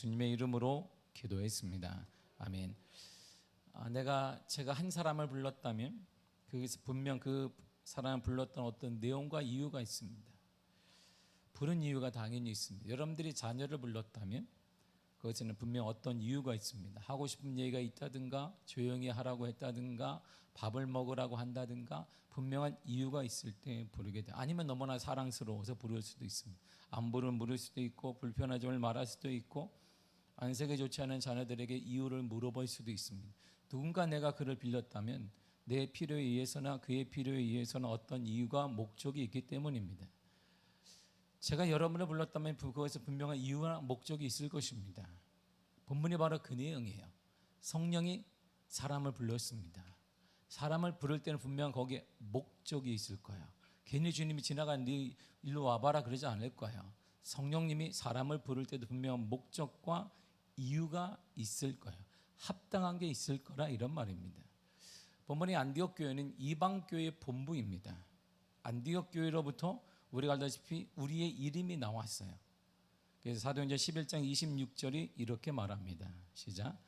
예수님의 이름으로 기도했습니다. 아멘. 제가 한 사람을 불렀다면 거기서 분명 그 사람을 불렀던 어떤 내용과 이유가 있습니다. 부른 이유가 당연히 있습니다. 여러분들이 자녀를 불렀다면 그것에는 분명 어떤 이유가 있습니다. 하고 싶은 얘기가 있다든가, 조용히 하라고 했다든가, 밥을 먹으라고 한다든가, 분명한 이유가 있을 때 부르게 돼. 아니면 너무나 사랑스러워서 부를 수도 있습니다. 안부를 물을 수도 있고, 불편하점을 말할 수도 있고, 안색이 좋지 않은 자녀들에게 이유를 물어볼 수도 있습니다. 누군가 내가 그를 빌렸다면 내 필요에 의해서나 그의 필요에 의해서는 어떤 이유가, 목적이 있기 때문입니다. 제가 여러분을 불렀다면 그것에 분명한 이유와 목적이 있을 것입니다. 본문이 바로 그 내용이에요. 성령이 사람을 불렀습니다. 사람을 부를 때는 분명 거기에 목적이 있을 거예요. 괜히 주님이 지나가는데 일로 와봐라 그러지 않을 거예요. 성령님이 사람을 부를 때도 분명한 목적과 이유가 있을 거예요. 합당한 게 있을 거라 이런 말입니다. 본문의 안디옥 교회는 이방 교회의 본부입니다. 안디옥 교회로부터 우리가 알다시피 우리의 이름이 나왔어요. 그래서 사도행전 11장 26절이 이렇게 말합니다. 시작.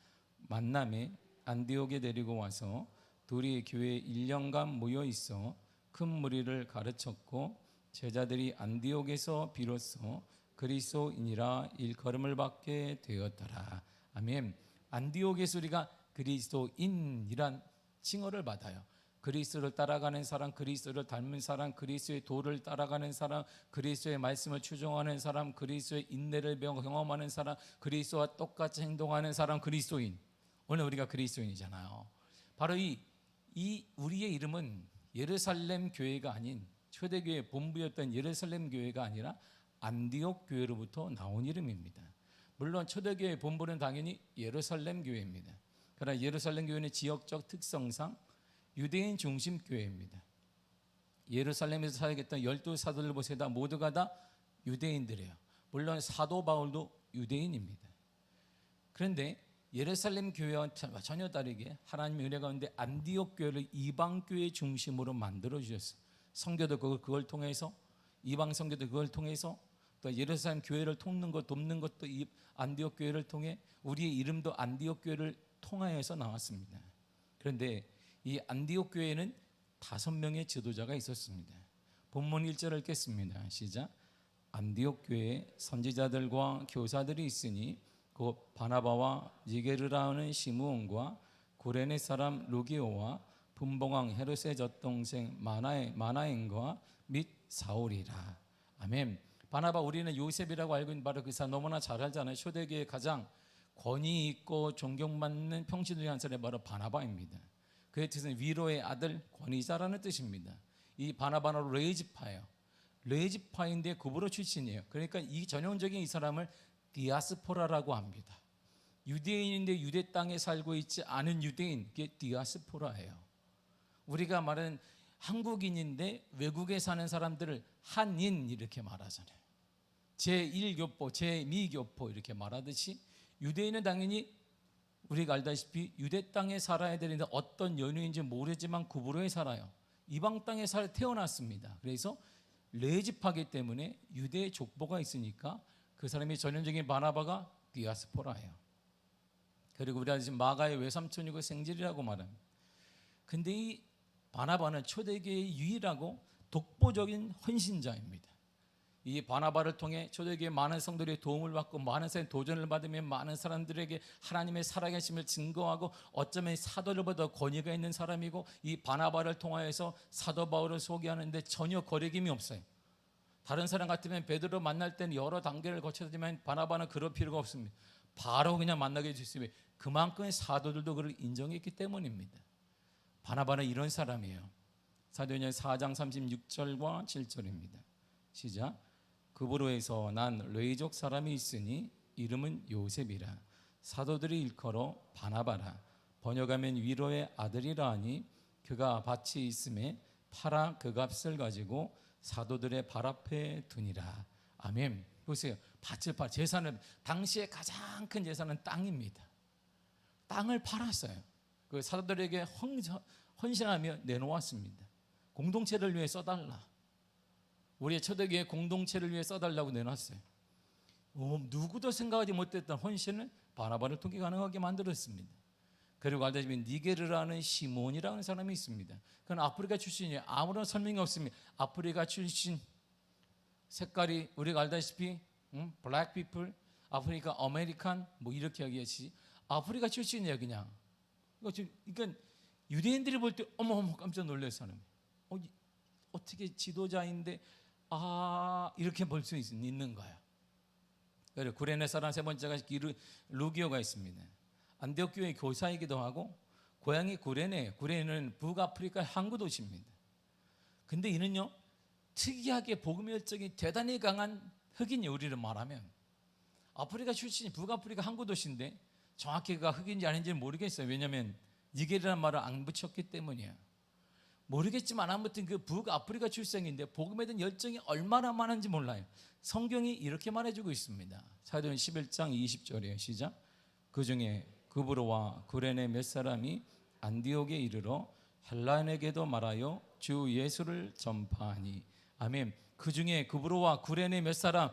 만남에 안디옥에 데리고 와서 둘이 교회에 1년간 모여 있어 큰 무리를 가르쳤고 제자들이 안디옥에서 비로소 그리스도인이라 일컬음을 받게 되었더라. 아멘. 안디옥에서 우리가 그리스도인이란 칭호를 받아요. 그리스도를 따라가는 사람, 그리스도를 닮은 사람, 그리스도의 도를 따라가는 사람, 그리스도의 말씀을 추종하는 사람, 그리스도의 인내를 경험하는 사람, 그리스도와 똑같이 행동하는 사람, 그리스도인. 오늘 우리가 그리스도인이잖아요. 바로 이 우리의 이름은 예루살렘 교회가 아닌 초대교회 본부였던 예루살렘 교회가 아니라 안디옥 교회로부터 나온 이름입니다. 물론 초대교회 본부는 당연히 예루살렘 교회입니다. 그러나 예루살렘 교회는 지역적 특성상 유대인 중심 교회입니다. 예루살렘에서 살겠던 12사도를 보세요. 모두가 다 유대인들이에요. 물론 사도 바울도 유대인입니다. 그런데 예루살렘 교회와 전혀 다르게 하나님의 은혜 가운데 안디옥 교회를 이방 교회 중심으로 만들어 주셨어요. 성교도 그걸 통해서, 이방 성교도 그걸 통해서, 또 예루살렘 교회를 돕는 것도 이 안디옥 교회를 통해, 우리의 이름도 안디옥 교회를 통하여서 나왔습니다. 그런데 이 안디옥 교회에는 5명의 지도자가 있었습니다. 본문 1절을 읽겠습니다. 시작. 안디옥 교회에 선지자들과 교사들이 있으니 곧 바나바와 니게르라는 시므온과 구레네 사람 루기오와 분봉왕 헤롯의 젖동생 마나엔과 및 사울이라. 아멘. 바나바, 우리는 요셉이라고 알고 있는 바로 그 사람 너무나 잘 알잖아요. 초대교회의 가장 권위 있고 존경받는 평신도의 한 사람이 바로 바나바입니다. 그의 뜻은 위로의 아들, 권위자라는 뜻입니다. 이 바나바는 레이지파예요. 레이지파인데 구브로 출신이에요. 그러니까 이 전형적인 이 사람을 디아스포라라고 합니다. 유대인인데 유대 땅에 살고 있지 않은 유대인, 그게 디아스포라예요. 우리가 말하는 한국인인데 외국에 사는 사람들을 한인 이렇게 말하잖아요. 제1교포, 제2교포 이렇게 말하듯이 유대인은 당연히 우리가 알다시피 유대 땅에 살아야 되는데 어떤 연유인지 모르지만 구브로에 살아요. 이방 땅에 태어났습니다. 그래서 레지파기 때문에 유대의 족보가 있으니까 그 사람이 전형적인 바나바가 디아스포라예요. 그리고 우리가 지금 마가의 외삼촌이고 생질이라고 말합니다. 근데 이 바나바는 초대교회의 유일하고 독보적인 헌신자입니다. 이 바나바를 통해 초대교회 많은 성도들의 도움을 받고 많은 사람의 도전을 받으며 많은 사람들에게 하나님의 살아계심을 증거하고 어쩌면 사도들보다 권위가 있는 사람이고, 이 바나바를 통하여서 사도 바울을 소개하는데 전혀 거리낌이 없어요. 다른 사람 같으면 베드로 만날 때는 여러 단계를 거쳤지만 바나바는 그럴 필요가 없습니다. 바로 그냥 만나게 해주시면 그만큼의 사도들도 그를 인정했기 때문입니다. 바나바는 이런 사람이에요. 사도행전 4장 36절과 7절입니다. 시작. 그브로에서 난 레이족 사람이 있으니 이름은 요셉이라. 사도들이 일컬어 바나바라. 번역하면 위로의 아들이라 하니 그가 밭이 있음에 팔아 그 값을 가지고 사도들의 발 앞에 두니라. 아멘. 보세요. 밭을 재산을, 당시에 가장 큰 재산은 땅입니다. 땅을 팔았어요. 그 사도들에게 헌신하며 내놓았습니다. 공동체를 위해 써달라. 우리의 초대교회 공동체를 위해 써달라고 내놨어요. 누구도 생각하지 못했던 헌신을 바나바를 통해 가능하게 만들었습니다. 그리고 알다시피 니게르라는 시몬이라는 사람이 있습니다. 그는 아프리카 출신이에요. 아무런 설명이 없습니다. 아프리카 출신, 색깔이 우리가 알다시피 블랙 피플, 아프리카 아메리칸 뭐 이렇게 하겠지. 아프리카 출신이에요. 그냥 그러니까 유대인들이 볼 때 어머 깜짝 놀랄 사람. 어떻게 지도자인데 이렇게 볼 수 있는 거야. 그래, 구레네 사람 세 번째가 루기오가 있습니다. 안디옥 교회 교사이기도 하고 고향이 구레네예요. 구레네는 북아프리카 항구 도시입니다. 근데 이는요 특이하게 복음 열정이 대단히 강한 흑인이 우리를 말하면 아프리카 출신이 북아프리카 항구 도시인데 정확히 그가 흑인인지 아닌지는 모르겠어요. 왜냐하면 니게르라는 말을 안 붙였기 때문이에요. 모르겠지만 아무튼 그 북아프리카 출생인데 복음에 대한 열정이 얼마나 많은지 몰라요. 성경이 이렇게 말해주고 있습니다. 사도행 11장 20절이에요. 시작. 그 중에 구브로와 구레네 몇 사람이 안디옥에 이르러 헬라인에게도 말하여 주 예수를 전파하니. 아멘. 그 중에 구브로와 구레네 몇 사람,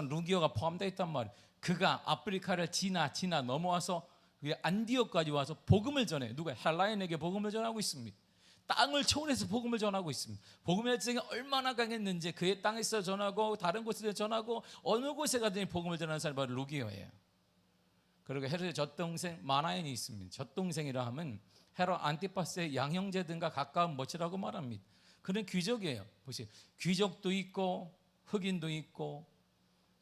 루기오가 포함되어 있단 말이에요. 그가 아프리카를 지나 넘어와서 안디옥까지 와서 복음을 전해. 누가? 헬라인에게 복음을 전하고 있습니다. 땅을 초월해서 복음을 전하고 있습니다. 복음의 열정이 얼마나 강했는지 그의 땅에서 전하고 다른 곳에서 전하고 어느 곳에 가든지 복음을 전하는 사람이 바로 루기오예요. 그리고 헤롯의 젖동생 마나엔이 있습니다. 젖동생이라 하면 헤롯 안티파스의 양형제 등과 가까운 모치라고 말합니다. 그는 귀족이에요. 보세요. 귀족도 있고 흑인도 있고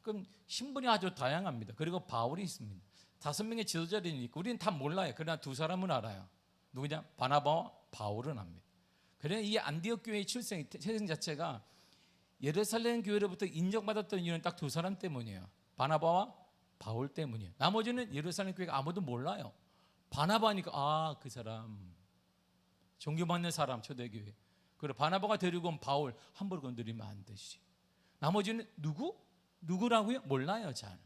그럼 신분이 아주 다양합니다. 그리고 바울이 있습니다. 5명의 지도자들이 있고 우리는 다 몰라요. 그러나 2사람은 알아요. 누구냐? 바나바와 바울은 압니다. 그래 이 안디옥 교회의 출생 자체가 예루살렘 교회로부터 인정받았던 이유는 딱 2사람 때문이에요. 바나바와 바울 때문이에요. 나머지는 예루살렘 교회가 아무도 몰라요. 바나바니까 그 사람 존경받는 사람 초대교회. 그리고 바나바가 데리고 온 바울 함부로 건드리면 안 되지. 나머지는 누구라고요? 몰라요. 잘.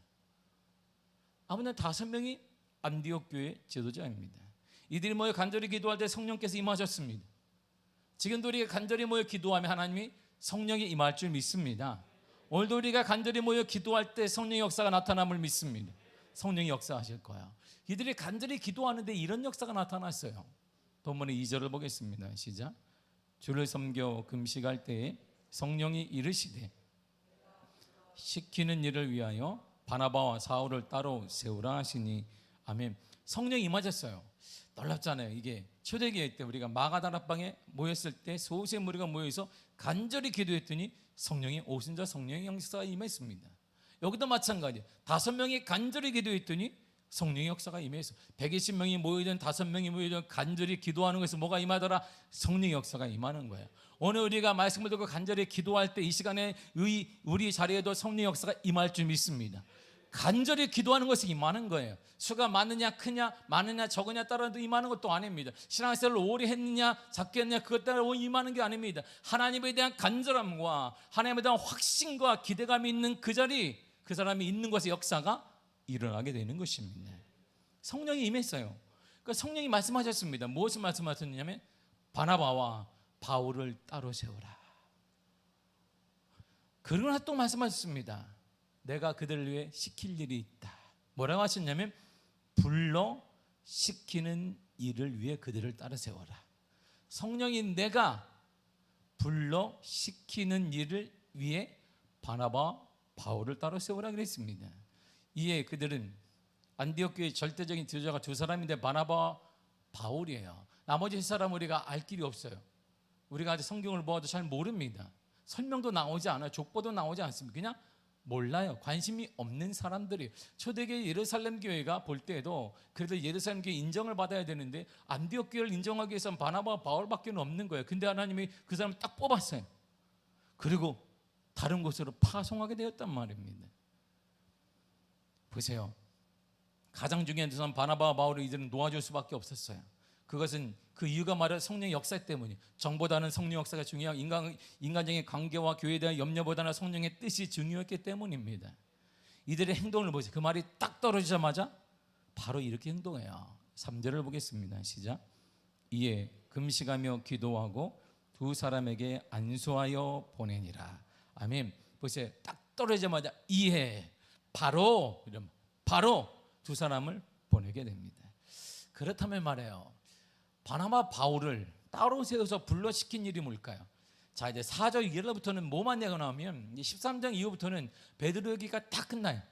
아무튼 5명이 안디옥 교회 지도자입니다. 이들이 모여 간절히 기도할 때 성령께서 임하셨습니다. 지금도 우리가 간절히 모여 기도하면 하나님이 성령이 임할 줄 믿습니다. 오늘도 우리가 간절히 모여 기도할 때 성령의 역사가 나타남을 믿습니다. 성령이 역사하실 거야. 이들이 간절히 기도하는데 이런 역사가 나타났어요. 본문의 2절을 보겠습니다. 시작. 주를 섬겨 금식할 때에 성령이 이르시되 시키는 일을 위하여 바나바와 사울을 따로 세우라 하시니. 아멘. 성령이 임하셨어요. 놀랍잖아요. 이게 초대교회 때 우리가 마가다락방에 모였을 때 소수의 무리가 모여서 간절히 기도했더니 성령이 오신자 성령의 역사가 임했습니다. 여기도 마찬가지예요. 5명이 간절히 기도했더니 성령의 역사가 임해서 120명이 모이든 5명이 모이든 간절히 기도하는 것에서 뭐가 임하더라? 성령의 역사가 임하는 거예요. 오늘 우리가 말씀을 듣고 간절히 기도할 때 이 시간에 우리 자리에도 성령의 역사가 임할 줄 믿습니다. 간절히 기도하는 것이 임하는 거예요. 수가 많느냐 크냐 많으냐 적으냐 따라도 임하는 것도 아닙니다. 신앙생활을 오래 했느냐 작게 했느냐 그것 따라 임하는 게 아닙니다. 하나님에 대한 간절함과 하나님에 대한 확신과 기대감이 있는 그 자리, 그 사람이 있는 곳에 역사가 일어나게 되는 것입니다. 성령이 임했어요. 그러니까 성령이 말씀하셨습니다. 무엇을 말씀하셨냐면 바나바와 바울을 따로 세우라. 그러나 또 말씀하셨습니다. 내가 그들을 위해 시킬 일이 있다. 뭐라고 하셨냐면 불러 시키는 일을 위해 그들을 따로 세워라. 성령인 내가 불러 시키는 일을 위해 바나바 바울을 따로 세우라 그랬습니다. 이에 그들은 안디옥 교회의 절대적인 지도자가 2사람인데 바나바와 바울이에요. 나머지 3사람 우리가 알 길이 없어요. 우리가 아직 성경을 보아도 잘 모릅니다. 설명도 나오지 않아요. 족보도 나오지 않습니다. 그냥 몰라요. 관심이 없는 사람들이. 초대교회 예루살렘 교회가 볼 때에도 그래도 예루살렘 교회 인정을 받아야 되는데 안디옥 교회를 인정하기 위해서는 바나바와 바울밖에 없는 거예요. 근데 하나님이 그 사람을 딱 뽑았어요. 그리고 다른 곳으로 파송하게 되었단 말입니다. 보세요. 가장 중요한 것은 바나바와 바울을 이들은 놓아줄 수밖에 없었어요. 그것은 그 이유가 말은 성령의 역사 때문이에요. 정보다는 성령 역사가 중요하고 인간적인 관계와 교회에 대한 염려보다는 성령의 뜻이 중요했기 때문입니다. 이들의 행동을 보세요. 그 말이 딱 떨어지자마자 바로 이렇게 행동해요. 3절을 보겠습니다. 시작. 이에 금식하며 기도하고 2사람에게 안수하여 보내니라. 아멘. 보세요. 딱 떨어지자마자 이에 바로 두 사람을 보내게 됩니다. 그렇다면 말해요, 바나바 바울을 따로 세워서 불러시킨 일이 뭘까요? 자, 이제 4절 이후부터는 뭐만 얘기가 나오면 13장 이후부터는 베드로 얘기가 다 끝나요.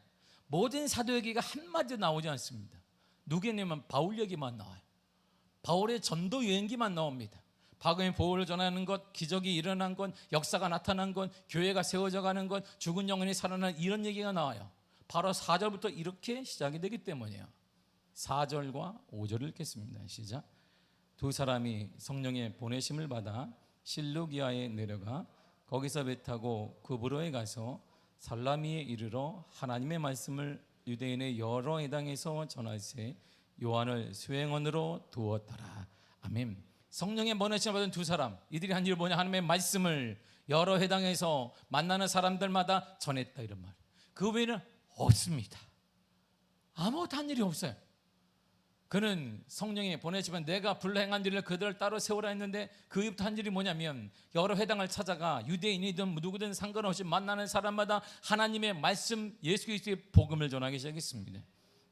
모든 사도 얘기가 한마디도 나오지 않습니다. 누구냐면 바울 얘기만 나와요. 바울의 전도 여행기만 나옵니다. 복음의 보호를 전하는 것, 기적이 일어난 것, 역사가 나타난 것, 교회가 세워져 가는 것, 죽은 영혼이 살아나는 이런 얘기가 나와요. 바로 4절부터 이렇게 시작이 되기 때문이에요. 4절과 5절을 읽겠습니다. 시작. 두 사람이 성령의 보내심을 받아 실루기아에 내려가 거기서 배 타고 구브로에 가서 살라미에 이르러 하나님의 말씀을 유대인의 여러 회당에서 전하세 요한을 수행원으로 두었더라. 아멘. 성령의 보내심을 받은 두 사람, 이들이 한 일이 뭐냐? 하나님의 말씀을 여러 회당에서 만나는 사람들마다 전했다, 이런 말. 그 외에는 없습니다. 아무것도 한 일이 없어요. 그는 성령이 보내시면 내가 불러 행한 일을 그들을 따로 세우라 했는데 그 이후부터 한 일이 뭐냐면 여러 회당을 찾아가 유대인이든 누구든 상관없이 만나는 사람마다 하나님의 말씀, 예수 그리스도의 복음을 전하기 시작했습니다.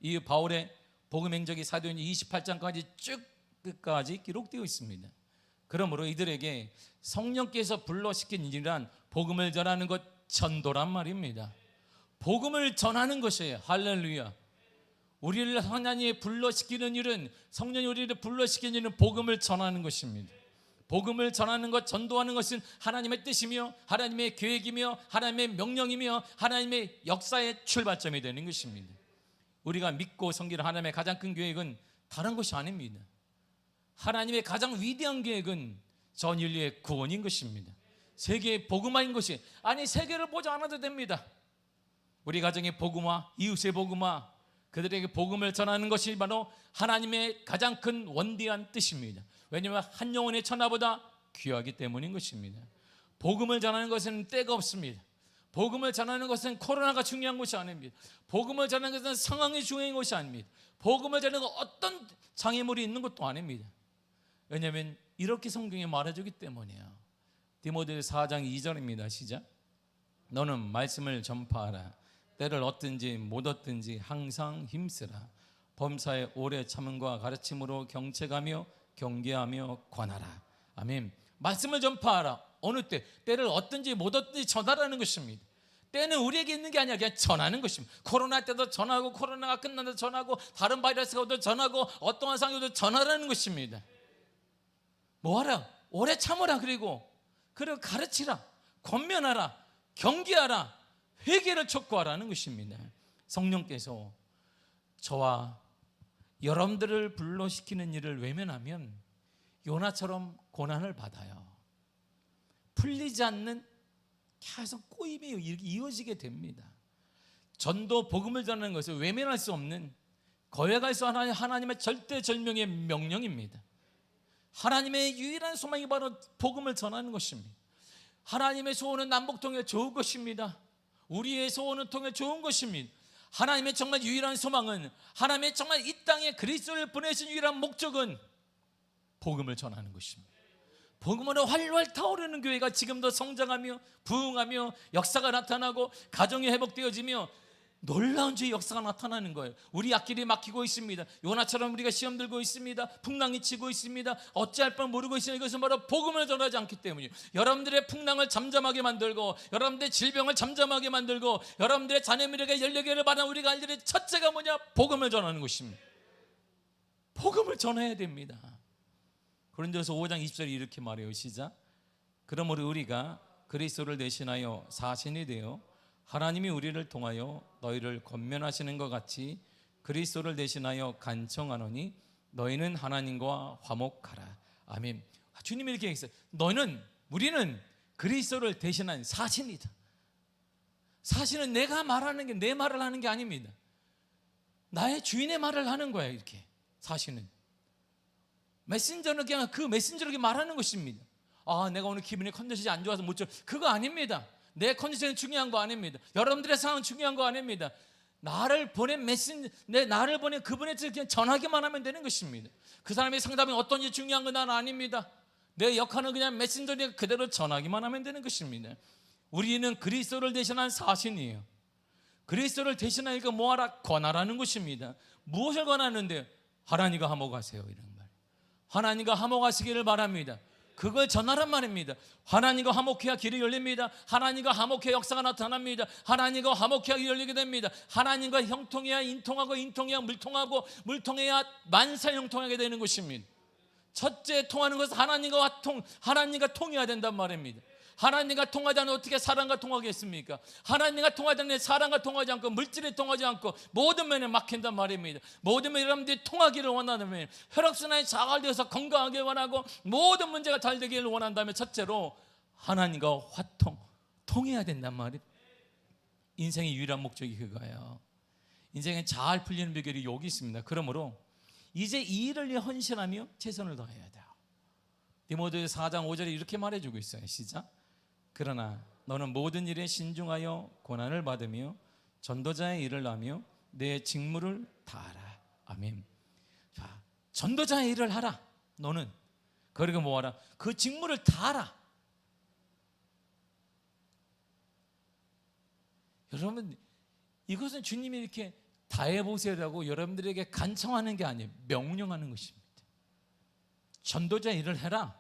이 바울의 복음 행적이 사도행전 28장까지 쭉 끝까지 기록되어 있습니다. 그러므로 이들에게 성령께서 불러시킨 일이란 복음을 전하는 것, 전도란 말입니다. 복음을 전하는 것이에요. 할렐루야. 우리를 하나님이 불러시키는 일은, 성령이 우리를 불러시키는 일은 복음을 전하는 것입니다. 복음을 전하는 것, 전도하는 것은 하나님의 뜻이며 하나님의 계획이며 하나님의 명령이며 하나님의 역사의 출발점이 되는 것입니다. 우리가 믿고 섬기는 하나님의 가장 큰 계획은 다른 것이 아닙니다. 하나님의 가장 위대한 계획은 전 인류의 구원인 것입니다. 세계의 복음화인 것이, 아니 세계를 보지 않아도 됩니다. 우리 가정의 복음화, 이웃의 복음화, 그들에게 복음을 전하는 것이 바로 하나님의 가장 큰 원대한 뜻입니다. 왜냐하면 한 영혼의 천하보다 귀하기 때문인 것입니다. 복음을 전하는 것은 때가 없습니다. 복음을 전하는 것은 코로나가 중요한 것이 아닙니다. 복음을 전하는 것은 상황이 중요한 것이 아닙니다. 복음을 전하는 것은 어떤 장애물이 있는 것도 아닙니다. 왜냐하면 이렇게 성경에 말해주기 때문이에요. 디모데 4장 2절입니다. 시작. 너는 말씀을 전파하라. 때를 얻든지 못 얻든지 항상 힘쓰라. 범사에 오래 참음과 가르침으로 경책하며 경계하며 관하라. 아멘. 말씀을 전파하라. 어느 때? 때를 얻든지 못 얻든지 전하라는 것입니다. 때는 우리에게 있는 게 아니라 그냥 전하는 것입니다. 코로나 때도 전하고, 코로나가 끝나도 전하고, 다른 바이러스가 오도 전하고, 어떠한 상황이 오도 전하라는 것입니다. 뭐하라? 오래 참으라. 그리고 가르치라, 권면하라, 경계하라, 회개를 촉구하라는 것입니다. 성령께서 저와 여러분들을 불러시키는 일을 외면하면 요나처럼 고난을 받아요. 풀리지 않는 계속 꼬임이 이어지게 됩니다. 전도 복음을 전하는 것을 외면할 수 없는, 거역할 수 없는 하나님의 절대절명의 명령입니다. 하나님의 유일한 소망이 바로 복음을 전하는 것입니다. 하나님의 소원은 남북 통일 좋은 것입니다. 우리의 소원은 통일 좋은 것입니다. 하나님의 정말 유일한 소망은, 하나님의 정말 이 땅에 그리스도를 보내신 유일한 목적은 복음을 전하는 것입니다. 복음으로 활활 타오르는 교회가 지금도 성장하며 부흥하며 역사가 나타나고 가정이 회복되어지며 놀라운 주의 역사가 나타나는 거예요. 우리 앞길이 막히고 있습니다. 요나처럼 우리가 시험 들고 있습니다. 풍랑이 치고 있습니다. 어찌할 뻔 모르고 있습니다. 이것은 바로 복음을 전하지 않기 때문이에요. 여러분들의 풍랑을 잠잠하게 만들고, 여러분들의 질병을 잠잠하게 만들고, 여러분들의 자녀들에게 연령계를 받은 우리가 할 일의 첫째가 뭐냐? 복음을 전하는 것입니다. 복음을 전해야 됩니다. 고린도서 5장 20절에 이렇게 말해요. 시작. 그러므로 우리가 그리스도를 대신하여 사신이 되어 하나님이 우리를 통하여 너희를 권면하시는 것 같이 그리스도를 대신하여 간청하노니 너희는 하나님과 화목하라. 아멘. 주님이 이렇게 얘기했어요. 우리는 그리스도를 대신한 사신이다. 사신은 내가 말하는 게, 내 말을 하는 게 아닙니다. 나의 주인의 말을 하는 거예요. 이렇게 사신은 메신저는 그냥 그 메신저에게 말하는 것입니다. 아, 내가 오늘 기분이 컨디션이 안 좋아서 못 줘. 그거 아닙니다. 내 컨디션이 중요한 거 아닙니다. 여러분들의 상황은 중요한 거 아닙니다. 나를 보낸 나를 보낸 그분한테 그냥 전하기만 하면 되는 것입니다. 그 사람의 상담이 어떤지 중요한 건 나는 아닙니다. 내 역할은 그냥 메신저니 그대로 전하기만 하면 되는 것입니다. 우리는 그리스도를 대신한 사신이에요. 그리스도를 대신하니까 뭐하라? 권하라는 것입니다. 무엇을 권하는데? 하나님과 화목하세요, 이런 말. 하나님과 화목하시기를 바랍니다. 그걸 전하란 말입니다. 하나님과 화목해야 길이 열립니다. 하나님과 화목해야 역사가 나타납니다. 하나님과 화목해야 길이 열리게 됩니다. 하나님과 형통해야 인통하고, 인통해야 물통하고, 물통해야 만사 형통하게 되는 것입니다. 첫째 통하는 것은 하나님과 통해야 된단 말입니다. 하나님과 통하지 않으면 어떻게 사람과 통하겠습니까? 하나님과 통하지 않으면 사람과 통하지 않고, 물질에 통하지 않고, 모든 면에 막힌단 말입니다. 모든 면에 여러분들이 통하기를 원한다면, 혈액순환이 잘 되어서 건강하게 원하고, 모든 문제가 잘 되기를 원한다면, 첫째로 하나님과 통해야 된단 말이에요. 인생의 유일한 목적이 그거예요. 인생에 잘 풀리는 비결이 여기 있습니다. 그러므로 이제 이 일을 위해 헌신하며 최선을 다해야 돼요. 디모데 4장 5절에 이렇게 말해주고 있어요. 시작. 그러나 너는 모든 일에 신중하여 고난을 받으며 전도자의 일을 하며 내 직무를 다하라. 아멘. 자, 전도자의 일을 하라. 너는 그리고 뭐하라? 그 직무를 다하라. 여러분, 이것은 주님이 이렇게 다해보세요라고 여러분들에게 간청하는 게 아니에요. 명령하는 것입니다. 전도자 일을 해라.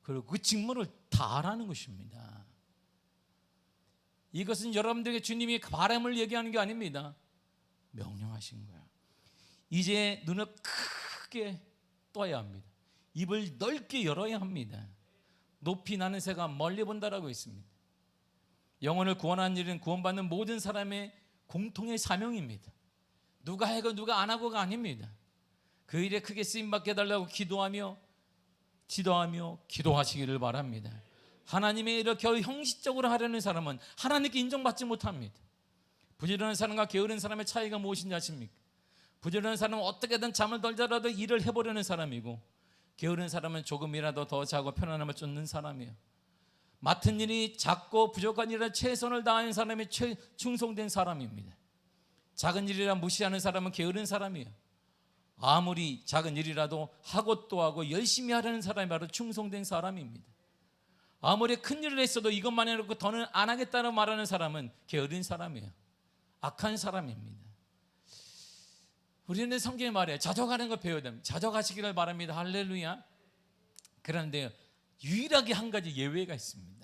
그리고 그 직무를 다하라는 것입니다. 이것은 여러분들에게 주님이 바람을 얘기하는 게 아닙니다. 명령하신 거예요. 이제 눈을 크게 떠야 합니다. 입을 넓게 열어야 합니다. 높이 나는 새가 멀리 본다라고 있습니다. 영혼을 구원하는 일은 구원받는 모든 사람의 공통의 사명입니다. 누가 하고 누가 안 하고가 아닙니다. 그 일에 크게 쓰임받게 해달라고 기도하며 기도하시기를 바랍니다. 하나님의 일을 겨우 형식적으로 하려는 사람은 하나님께 인정받지 못합니다. 부지런한 사람과 게으른 사람의 차이가 무엇인지 아십니까? 부지런한 사람은 어떻게든 잠을 덜 자라도 일을 해보려는 사람이고, 게으른 사람은 조금이라도 더 자고 편안함을 쫓는 사람이에요. 맡은 일이 작고 부족한 일에 최선을 다하는 사람이 충성된 사람입니다. 작은 일이라 무시하는 사람은 게으른 사람이에요. 아무리 작은 일이라도 하고 또 하고 열심히 하려는 사람이 바로 충성된 사람입니다. 아무리 큰 일을 했어도 이것만 해놓고 더는 안 하겠다고 말하는 사람은 게으른 사람이에요. 악한 사람입니다. 우리는 성경에 말해요. 자족하는 거 배워야 됩니다. 자족하시기를 바랍니다. 할렐루야. 그런데 유일하게 한 가지 예외가 있습니다.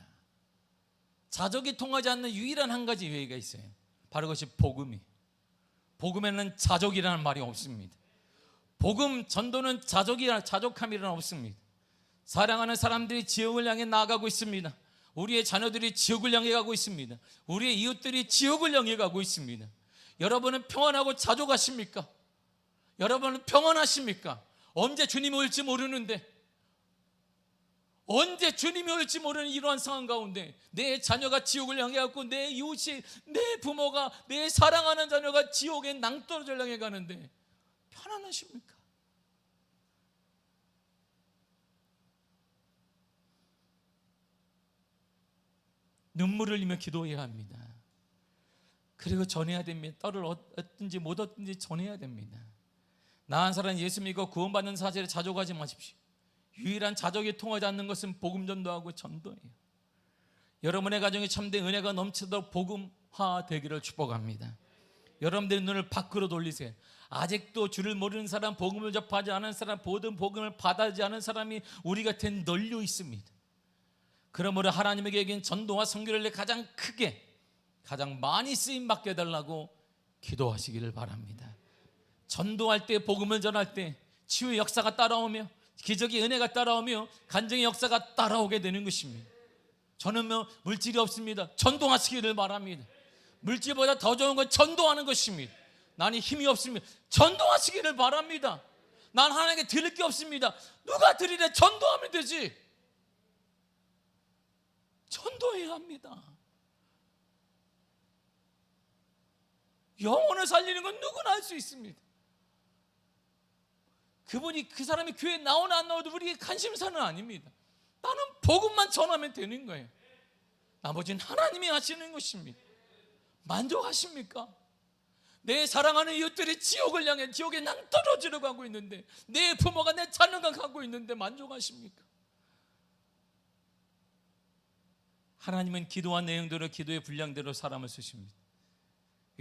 자족이 통하지 않는 유일한 한 가지 예외가 있어요. 바로 그것이 복음이에요. 복음에는 자족이라는 말이 없습니다. 복음 전도는 자족함이라는 없습니다. 사랑하는 사람들이 지옥을 향해 나아가고 있습니다. 우리의 자녀들이 지옥을 향해 가고 있습니다. 우리의 이웃들이 지옥을 향해 가고 있습니다. 여러분은 평안하고 자족하십니까? 여러분은 평안하십니까? 언제 주님이 올지 모르는데, 언제 주님이 올지 모르는 이러한 상황 가운데 내 자녀가 지옥을 향해 가고, 내 이웃이, 내 부모가, 내 사랑하는 자녀가 지옥의 낭떠러지를 향해 가는데 편안하십니까? 눈물을 흘리며 기도해야 합니다. 그리고 전해야 됩니다. 떡을 얻든지 못 얻든지 전해야 됩니다. 나 한 사람 예수 믿고 구원받는 사실에 자족하지 마십시오. 유일한 자족이 통하지 않는 것은 복음 전도하고 전도예요. 여러분의 가정에 참된 은혜가 넘치도록 복음화 되기를 축복합니다. 여러분들의 눈을 밖으로 돌리세요. 아직도 주를 모르는 사람, 복음을 접하지 않은 사람, 모든 복음을 받아지 않은 사람이 우리 곁에 널려 있습니다. 그러므로 하나님에게 전도와 선교를 가장 크게, 가장 많이 쓰임받게 해달라고 기도하시기를 바랍니다. 전도할 때, 복음을 전할 때 치유의 역사가 따라오며, 기적의 은혜가 따라오며, 간증의 역사가 따라오게 되는 것입니다. 저는 물질이 없습니다. 전도하시기를 바랍니다. 물질보다 더 좋은 건 전도하는 것입니다. 나는 힘이 없습니다. 전도하시기를 바랍니다. 난 하나님께 드릴 게 없습니다. 누가 드리래? 전도하면 되지. 전도해야 합니다. 영혼을 살리는 건 누구나 할 수 있습니다. 그 사람이 교회에 나오나 안 나오도 우리에게 관심사는 아닙니다. 나는 복음만 전하면 되는 거예요. 나머지는 하나님이 하시는 것입니다. 만족하십니까? 내 사랑하는 이웃들이 지옥을 향해, 지옥에 낭떠러지러 가고 있는데, 내 부모가, 내 자녀가 가고 있는데 만족하십니까? 하나님은 기도한 내용대로, 기도의 분량대로 사람을 쓰십니다.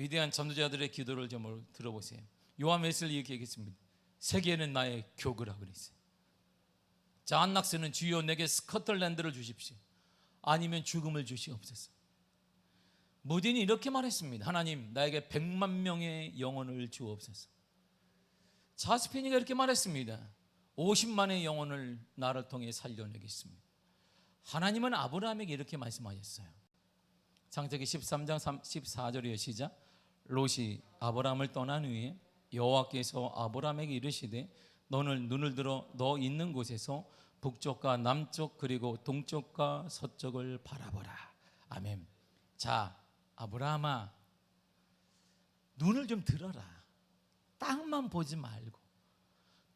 위대한 전도자들의 기도를 좀 들어보세요. 요한 웨슬리 이렇게 얘기했습니다. 세계는 나의 교구라 그랬어요. 잔 낙스는 주여 내게 스코틀랜드를 주십시오. 아니면 죽음을 주시옵소서. 무딘이 이렇게 말했습니다. 하나님 나에게 100만 명의 영혼을 주옵소서. 찰스 피니가 이렇게 말했습니다. 50만의 영혼을 나를 통해 살려내겠습니다. 하나님은 아브라함에게 이렇게 말씀하셨어요. 창세기 13장 14절이에요. 시작. 롯이 아브라함을 떠난 후에 여호와께서 아브라함에게 이르시되 너는 눈을 들어 너 있는 곳에서 북쪽과 남쪽 그리고 동쪽과 서쪽을 바라보라. 아멘. 자, 아브라함아, 눈을 좀 들어라. 땅만 보지 말고.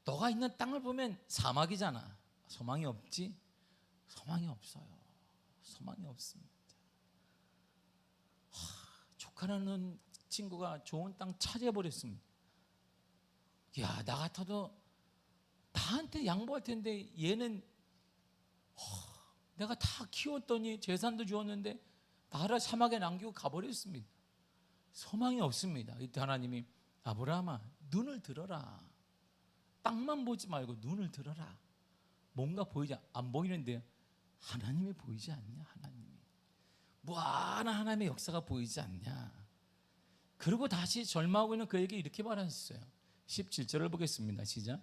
너가 있는 땅을 보면 사막이잖아. 소망이 없지? 소망이 없어요. 소망이 없습니다. 조카라는 친구가 좋은 땅 차지해버렸습니다. 야, 나 같아도 나한테 양보할 텐데 얘는 내가 다 키웠더니 재산도 주었는데 나를 사막에 남기고 가버렸습니다. 소망이 없습니다. 이때 하나님이 아브라함아 눈을 들어라. 땅만 보지 말고 눈을 들어라. 뭔가 보이지 안 보이는데 하나님이 보이지 않냐? 하나님이 무한한 하나님의 역사가 보이지 않냐? 그리고 다시 절망하고 있는 그에게 이렇게 말하셨어요. 17절을 보겠습니다. 시작.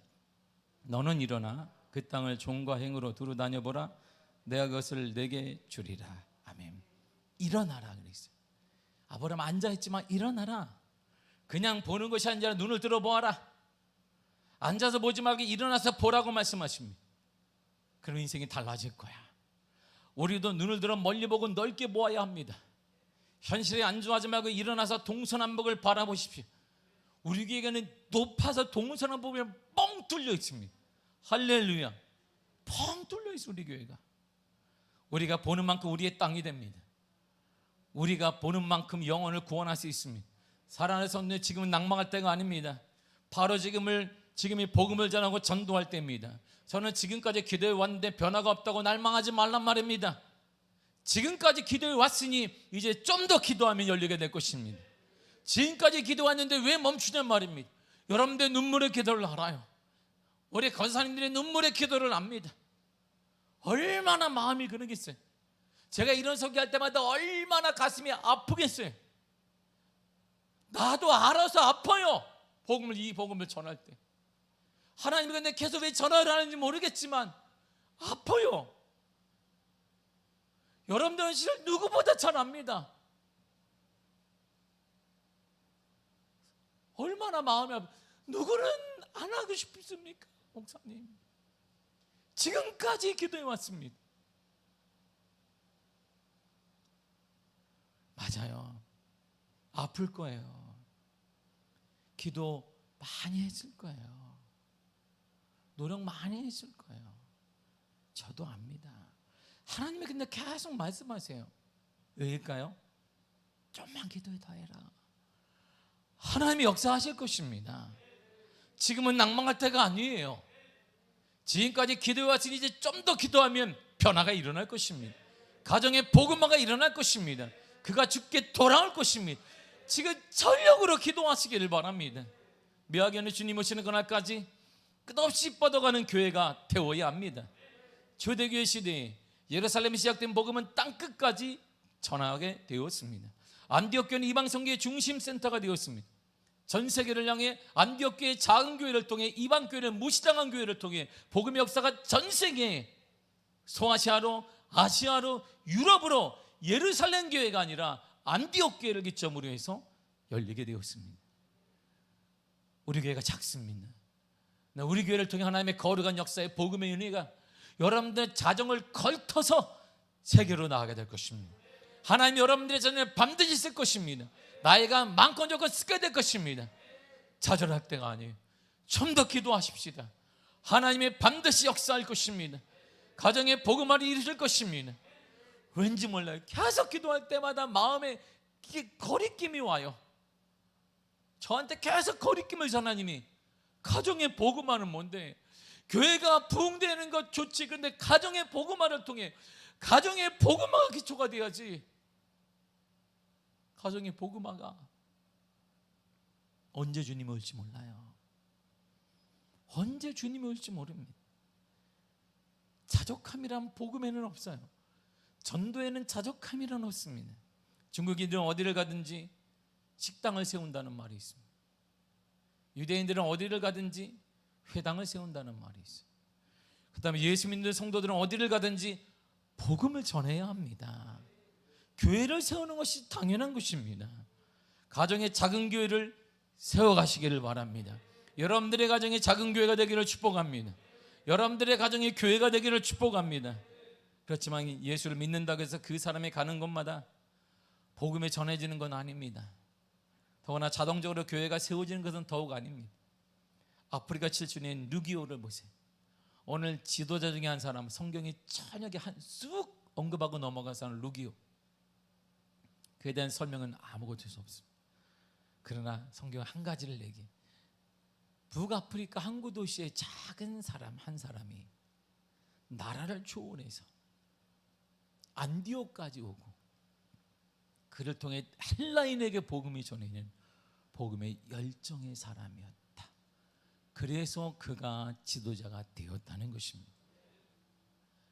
너는 일어나 그 땅을 종과 행으로 두루 다녀보라. 내가 그것을 내게 주리라. 아멘. 일어나라 그랬어요. 아브라함 앉아있지만 일어나라. 그냥 보는 것이 아니라 눈을 들어 보아라. 앉아서 보지 말고 일어나서 보라고 말씀하십니다. 그럼 인생이 달라질 거야. 우리도 눈을 들어 멀리 보고 넓게 보아야 합니다. 현실에 안주하지 말고 일어나서 동서남북을 바라보십시오. 우리 교회는 높아서 동서남북에 뻥 뚫려 있습니다. 할렐루야. 뻥 뚫려 있어 우리 교회가. 우리가 보는 만큼 우리의 땅이 됩니다. 우리가 보는 만큼 영혼을 구원할 수 있습니다. 살아내서 지금은 낭망할 때가 아닙니다. 바로 지금이 복음을 전하고 전도할 때입니다. 저는 지금까지 기도해 왔는데 변화가 없다고 날망하지 말란 말입니다. 지금까지 기도해 왔으니 이제 좀 더 기도하면 열리게 될 것입니다. 지금까지 기도했는데 왜 멈추냔 말입니다. 여러분들 눈물의 기도를 알아요. 우리 권사님들의 눈물의 기도를 압니다. 얼마나 마음이 그러겠어요. 제가 이런 설교할 때마다 얼마나 가슴이 아프겠어요. 나도 알아서 아파요. 이 복음을 전할 때 하나님이 근데 계속 왜 전화를 하는지 모르겠지만 아파요. 여러분들은 실을 누구보다 잘 압니다. 얼마나 마음이 아파. 누구는 안 하고 싶습니까? 목사님 지금까지 기도해 왔습니다. 맞아요. 아플 거예요. 기도 많이 했을 거예요. 노력 많이 했을 거예요. 저도 압니다. 하나님이 근데 계속 말씀하세요. 왜일까요? 좀만 기도해 더 해라. 하나님이 역사하실 것입니다. 지금은 낭망할 때가 아니에요. 지금까지 기도해 왔으니 이제 좀 더 기도하면 변화가 일어날 것입니다. 가정에 복음화가 일어날 것입니다. 그가 주께 돌아올 것입니다. 지금 전력으로 기도하시기를 바랍니다. 묘하게는 주님 오시는 그날까지 끝없이 뻗어가는 교회가 되어야 합니다. 초대교회 시대에 예루살렘이 시작된 복음은 땅끝까지 전하게 되었습니다. 안디옥 교회는 이방 선교의 중심 센터가 되었습니다. 전 세계를 향해 안디옥 교회의 작은 교회를 통해 이방 교회를 무시당한 교회를 통해 복음의 역사가 전 세계에 소아시아로 아시아로 유럽으로 예루살렘 교회가 아니라 안디옥 교회를 기점으로 해서 열리게 되었습니다. 우리 교회가 작습니다. 우리 교회를 통해 하나님의 거룩한 역사의 복음의 은혜가 여러분들의 자정을 걸터서 세계로 나가게 될 것입니다. 하나님이 여러분들의 자녀를 반드시 쓸 것입니다. 나이가 많건 적건 쓰게 될 것입니다. 좌절할 때가 아니에요. 좀 더 기도하십시다. 하나님이 반드시 역사할 것입니다. 가정에 복음화를 이루실 것입니다. 왠지 몰라요. 계속 기도할 때마다 마음에 거리낌이 와요. 저한테 계속 거리낌을 하나님이. 가정의 복음화는 뭔데? 교회가 부흥되는 것 좋지. 근데 가정의 복음화를 통해 가정의 복음화가 기초가 돼야지. 가정의 복음화가 언제 주님이 올지 몰라요. 언제 주님이 올지 모릅니다. 자족함이란 복음에는 없어요. 전도에는 자족함이란 없습니다. 중국인들은 어디를 가든지 식당을 세운다는 말이 있습니다. 유대인들은 어디를 가든지 회당을 세운다는 말이 있어요. 그 다음에 예수 믿는 성도들은 어디를 가든지 복음을 전해야 합니다. 교회를 세우는 것이 당연한 것입니다. 가정의 작은 교회를 세워가시기를 바랍니다. 여러분들의 가정이 작은 교회가 되기를 축복합니다. 여러분들의 가정이 교회가 되기를 축복합니다. 그렇지만 예수를 믿는다고 해서 그 사람이 가는 곳마다 복음이 전해지는 건 아닙니다. 더구나 자동적으로 교회가 세워지는 것은 더욱 아닙니다. 아프리카 칠순인 루기오를 보세요. 오늘 지도자 중에 한 사람, 성경이 저녁에 쑥 언급하고 넘어간 사람 루기오. 그에 대한 설명은 아무것도 없습니다. 그러나 성경은 한 가지를 얘기해요. 북아프리카 항구 도시의 작은 사람 한 사람이 나라를 초월해서 안디옥까지 오고 그를 통해 헬라인에게 복음이 전해지는 복음의 열정의 사람이었다. 그래서 그가 지도자가 되었다는 것입니다.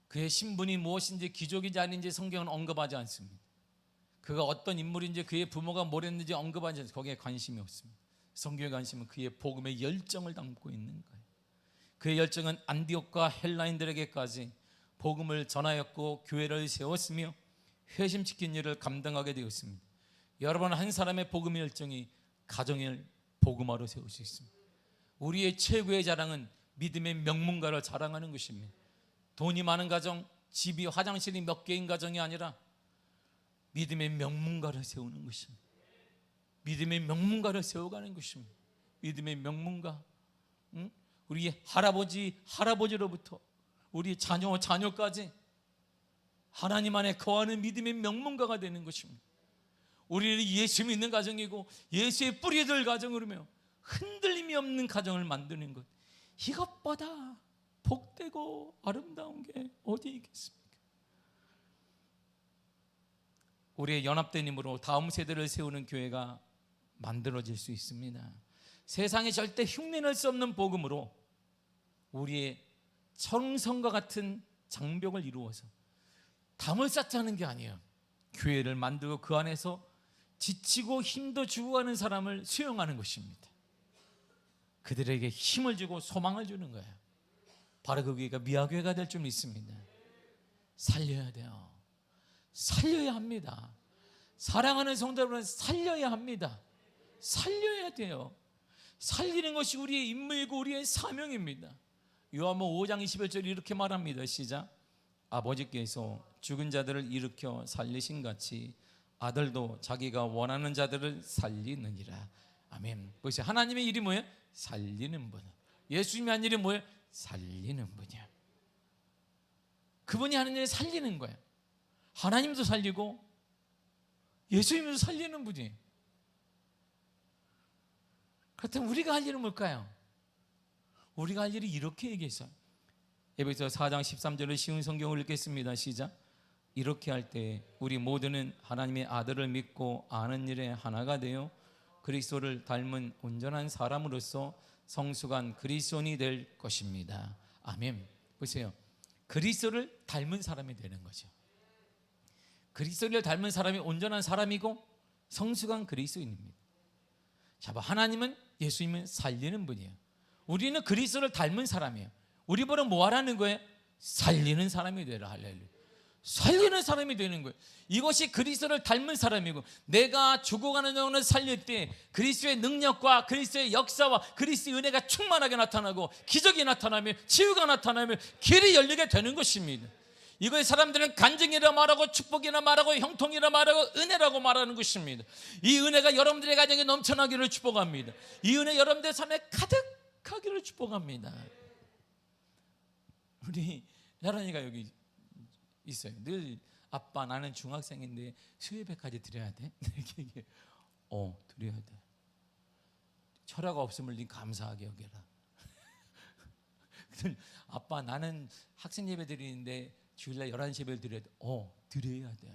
그의 신분이 무엇인지 귀족인지 아닌지 성경은 언급하지 않습니다. 그가 어떤 인물인지 그의 부모가 뭘 했는지 언급하지 않습니다. 거기에 관심이 없습니다. 성경의 관심은 그의 복음의 열정을 담고 있는 거예요. 그의 열정은 안디옥과 헬라인들에게까지 복음을 전하였고 교회를 세웠으며 회심시킨 일을 감당하게 되었습니다. 여러분, 한 사람의 복음의 열정이 가정을 복음화로 세울 수 있습니다. 우리의 최고의 자랑은 믿음의 명문가를 자랑하는 것입니다. 돈이 많은 가정, 집이 화장실이 몇 개인 가정이 아니라 믿음의 명문가를 세우는 것입니다. 믿음의 명문가를 세워가는 것입니다. 믿음의 명문가, 우리 할아버지로부터 우리 자녀까지 하나님 안에 거하는 믿음의 명문가가 되는 것입니다. 우리는 예수 믿는 가정이고 예수의 뿌리들 가정으로며 흔들림이 없는 가정을 만드는 것, 이것보다 복되고 아름다운 게 어디 있겠습니까? 우리의 연합된 힘으로 다음 세대를 세우는 교회가 만들어질 수 있습니다. 세상에 절대 흉내낼 수 없는 복음으로 우리의 청성과 같은 장벽을 이루어서 담을 쌓자는 게 아니에요. 교회를 만들고 그 안에서 지치고 힘도 주고 가는 사람을 수용하는 것입니다. 그들에게 힘을 주고 소망을 주는 거예요. 바로 그 교회가 미아교회가 될 줄 믿습니다. 살려야 돼요. 살려야 합니다. 사랑하는 성도 여러분, 살려야 합니다. 살려야 돼요. 살리는 것이 우리의 임무이고 우리의 사명입니다. 요한복음 5장 21절 이렇게 말합니다. 시작. 아버지께서 죽은 자들을 일으켜 살리신 같이 아들도 자기가 원하는 자들을 살리느니라. 아멘. 그것이 하나님의 일이 뭐예요? 살리는 분. 예수님이 한 일이 뭐예요? 살리는 분이야. 그분이 하는 일이 살리는 거예요. 하나님도 살리고 예수님도 살리는 분이에요. 그렇다면 우리가 할 일은 뭘까요? 우리가 할 일이 이렇게 얘기했어요. 에베소 4장 13절을 쉬운 성경을 읽겠습니다. 시작. 이렇게 할 때 우리 모두는 하나님의 아들을 믿고 아는 일에 하나가 되어 그리스도를 닮은 온전한 사람으로서 성숙한 그리스도인이 될 것입니다. 아멘. 보세요. 그리스도를 닮은 사람이 되는 거죠. 그리스도를 닮은 사람이 온전한 사람이고 성숙한 그리스도인입니다. 자, 하나님은 예수님은 살리는 분이에요. 우리는 그리스도를 닮은 사람이에요. 우리 보러 뭐 하라는 거예요? 살리는 사람이 되라. 할렐루야. 살리는 사람이 되는 거예요. 이것이 그리스도를 닮은 사람이고, 내가 죽어가는 영혼을 살릴 때 그리스도의 능력과 그리스도의 역사와 그리스도의 은혜가 충만하게 나타나고 기적이 나타나며 치유가 나타나며 길이 열리게 되는 것입니다. 이걸 사람들은 간증이라 말하고 축복이라 말하고 형통이라 말하고 은혜라고 말하는 것입니다. 이 은혜가 여러분들의 가정에 넘쳐나기를 축복합니다. 이 은혜 여러분들의 삶에 가득하기를 축복합니다. 우리 나란이가 여기 있어요. 늘 아빠 나는 중학생인데 수예배까지 드려야 돼? 이렇게 얘기해. 드려야 돼. 철학 없음을 네 감사하게 여겨라. 아빠 나는 학생 예배 드리는데 주일날 11시 예배를 드려야 돼. 드려야 돼.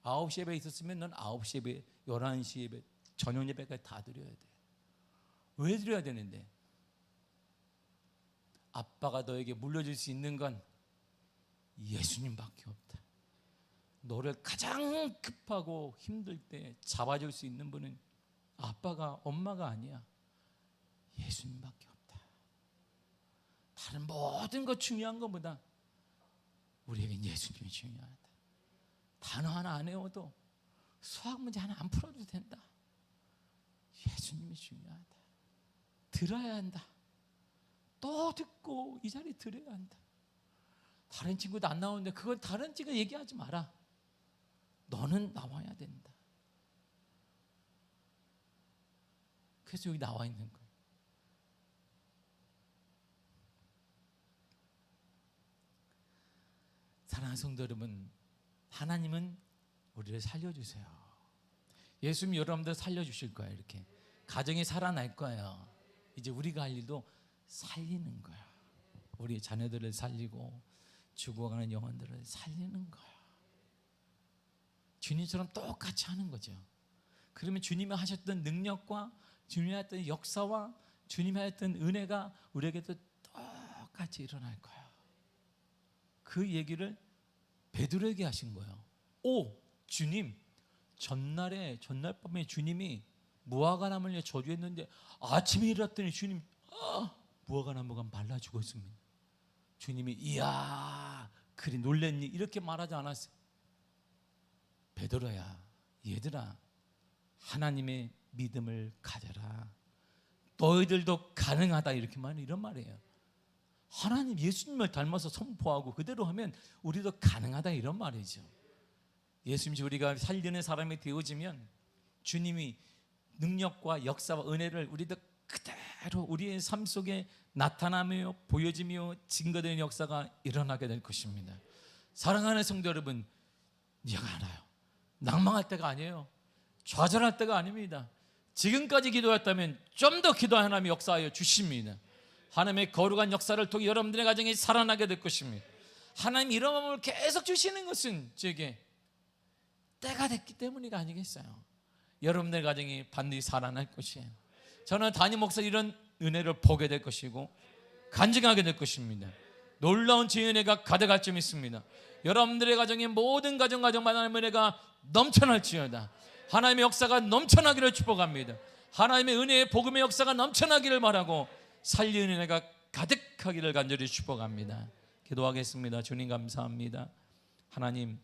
9시 예배 있었으면 넌 9시 예배, 11시 예배, 저녁 예배까지 다 드려야 돼. 왜 드려야 되는데? 아빠가 너에게 물려줄 수 있는 건 예수님밖에 없다. 너를 가장 급하고 힘들 때 잡아줄 수 있는 분은 아빠가, 엄마가 아니야. 예수님밖에 없다. 다른 모든 것 중요한 것보다 우리에겐 예수님이 중요하다. 단어 하나 안 외워도 수학 문제 하나 안 풀어도 된다. 예수님이 중요하다. 들어야 한다. 또 듣고 이 자리에 들어야 한다. 다른 친구도 안 나오는데 그건 다른 친구 얘기하지 마라. 너는 나와야 된다. 그래서 여기 나와 있는 거예요. 사랑하는 성도 여러분, 하나님은 우리를 살려주세요. 예수님 여러분들 살려주실 거예요. 이렇게 가정이 살아날 거예요. 이제 우리가 할 일도 살리는 거야. 우리 자녀들을 살리고 죽어가는 영혼들을 살리는 거야. 주님처럼 똑같이 하는 거죠. 그러면 주님이 하셨던 능력과 주님이 하셨던 역사와 주님이 하셨던 은혜가 우리에게도 똑같이 일어날 거야. 그 얘기를 베드로에게 하신 거예요. 오, 주님, 전날 밤에 주님이 무화과나무를 저주했는데 아침에 일어났더니 주님, 무화과나무가 말라 죽었습니다. 주님이 이야, 그리 놀랬니? 이렇게 말하지 않았어요. 베드로야, 얘들아, 하나님의 믿음을 가져라. 너희들도 가능하다. 이렇게 말하는 이런 말이에요. 하나님, 예수님을 닮아서 선포하고 그대로 하면 우리도 가능하다. 이런 말이죠. 예수님이 우리가 살리는 사람이 되어지면 주님이 능력과 역사와 은혜를 우리도 그대로 우리의 삶 속에 나타나며 보여지며 증거되는 역사가 일어나게 될 것입니다. 사랑하는 성도 여러분, 이해가 알아요. 낭망할 때가 아니에요. 좌절할 때가 아닙니다. 지금까지 기도했다면 좀 더 기도하는 하나님이 역사하여 주십니다. 하나님의 거룩한 역사를 통해 여러분들의 가정이 살아나게 될 것입니다. 하나님 이런 마음을 계속 주시는 것은 제게 때가 됐기 때문이 아니겠어요. 여러분들의 가정이 반드시 살아날 것이에요. 저는 담임 목사 이런 은혜를 보게 될 것이고 간증하게 될 것입니다. 놀라운 주의 은혜가 가득할 줄 믿습니다. 여러분들의 가정의 모든 가정마다 하나님의 은혜가 넘쳐날지어다. 하나님의 역사가 넘쳐나기를 축복합니다. 하나님의 은혜의 복음의 역사가 넘쳐나기를 바라고 살리는 은혜가 가득하기를 간절히 축복합니다. 기도하겠습니다. 주님 감사합니다. 하나님,